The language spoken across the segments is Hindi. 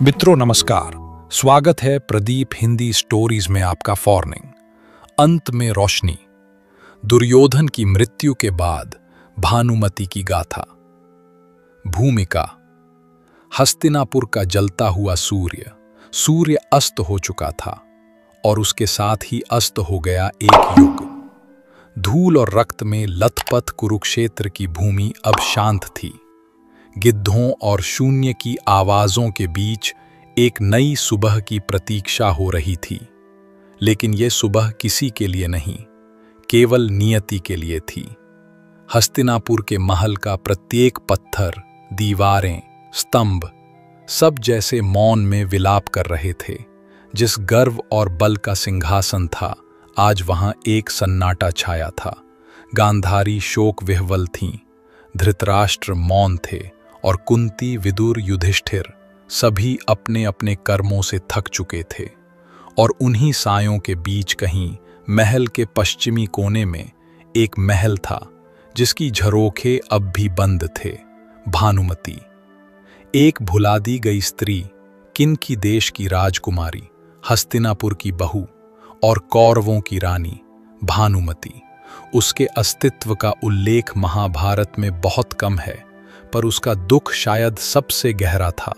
मित्रों नमस्कार। स्वागत है प्रदीप हिंदी स्टोरीज में आपका फॉर्निंग। अंत में रोशनी। दुर्योधन की मृत्यु के बाद भानुमति की गाथा। भूमिका। हस्तिनापुर का जलता हुआ सूर्य अस्त हो चुका था और उसके साथ ही अस्त हो गया एक युग। धूल और रक्त में लथपथ कुरुक्षेत्र की भूमि अब शांत थी। गिद्धों और शून्य की आवाजों के बीच एक नई सुबह की प्रतीक्षा हो रही थी। लेकिन यह सुबह किसी के लिए नहीं, केवल नियति के लिए थी। हस्तिनापुर के महल का प्रत्येक पत्थर, दीवारें, स्तंभ सब जैसे मौन में विलाप कर रहे थे। जिस गर्व और बल का सिंहासन था, आज वहां एक सन्नाटा छाया था। गांधारी शोक विह्वल थीं, धृतराष्ट्र मौन थे और कुंती, विदुर, युधिष्ठिर सभी अपने अपने कर्मों से थक चुके थे। और उन्हीं सायों के बीच कहीं महल के पश्चिमी कोने में एक महल था जिसकी झरोखे अब भी बंद थे। भानुमति, एक भुला दी गई स्त्री, किनकी देश की राजकुमारी, हस्तिनापुर की बहू और कौरवों की रानी भानुमति। उसके अस्तित्व का उल्लेख महाभारत में बहुत कम है, पर उसका दुख शायद सबसे गहरा था।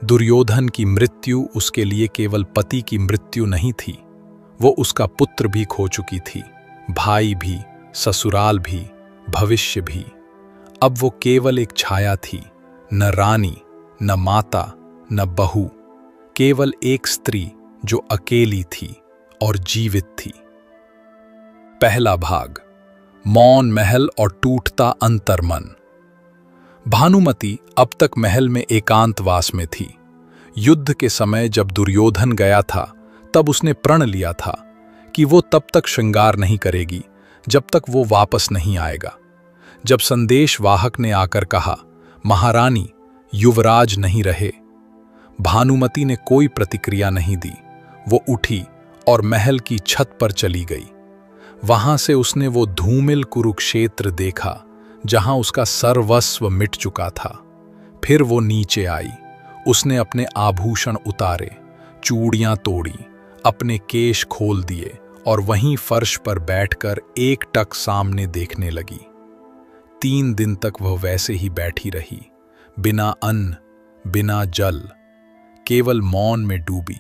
दुर्योधन की मृत्यु उसके लिए केवल पति की मृत्यु नहीं थी, वो उसका पुत्र भी खो चुकी थी, भाई भी, ससुराल भी, भविष्य भी। अब वो केवल एक छाया थी, न रानी, न माता, न बहू, केवल एक स्त्री जो अकेली थी और जीवित थी। पहला भाग, मौन महल और टूटता अंतर्मन। भानुमति अब तक महल में एकांतवास में थी। युद्ध के समय जब दुर्योधन गया था, तब उसने प्रण लिया था कि वो तब तक श्रृंगार नहीं करेगी जब तक वो वापस नहीं आएगा। जब संदेशवाहक ने आकर कहा, महारानी, युवराज नहीं रहे, भानुमति ने कोई प्रतिक्रिया नहीं दी। वो उठी और महल की छत पर चली गई। वहां से उसने वो धूमिल कुरुक्षेत्र देखा जहां उसका सर्वस्व मिट चुका था। फिर वो नीचे आई। उसने अपने आभूषण उतारे, चूड़ियां तोड़ी, अपने केश खोल दिए और वहीं फर्श पर बैठकर एकटक सामने देखने लगी। 3 दिन तक वह वैसे ही बैठी रही, बिना अन्न, बिना जल, केवल मौन में डूबी।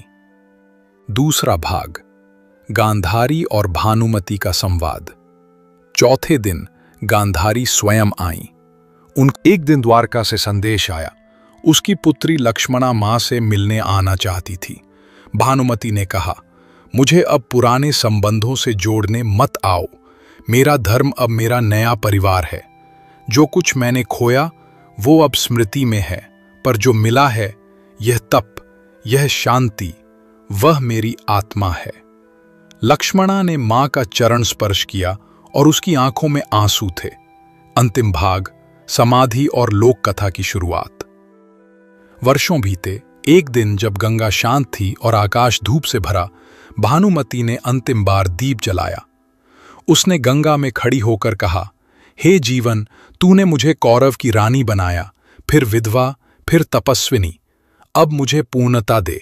दूसरा भाग, गांधारी और भानुमति का संवाद। चौथे दिन गांधारी स्वयं आई। एक दिन द्वारका से संदेश आया। उसकी पुत्री लक्ष्मणा मां से मिलने आना चाहती थी। भानुमति ने कहा, मुझे अब पुराने संबंधों से जोड़ने मत आओ। मेरा धर्म अब मेरा नया परिवार है। जो कुछ मैंने खोया वो अब स्मृति में है, पर जो मिला है, यह तप, यह शांति, वह मेरी आत्मा है। लक्ष्मणा ने मां का चरण स्पर्श किया और उसकी आंखों में आंसू थे। अंतिम भाग, समाधि और लोक कथा की शुरुआत। वर्षों बीते। एक दिन जब गंगा शांत थी और आकाश धूप से भरा, भानुमति ने अंतिम बार दीप जलाया। उसने गंगा में खड़ी होकर कहा, हे जीवन, तूने मुझे कौरव की रानी बनाया, फिर विधवा, फिर तपस्विनी। अब मुझे पूर्णता दे।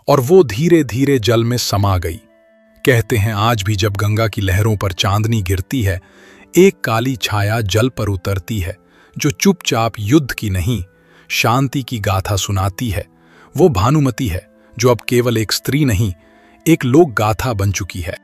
और वो धीरे धीरे जल में समा गई। कहते हैं आज भी जब गंगा की लहरों पर चांदनी गिरती है, एक काली छाया जल पर उतरती है जो चुपचाप युद्ध की नहीं, शांति की गाथा सुनाती है। वो भानुमति है जो अब केवल एक स्त्री नहीं, एक लोक गाथा बन चुकी है।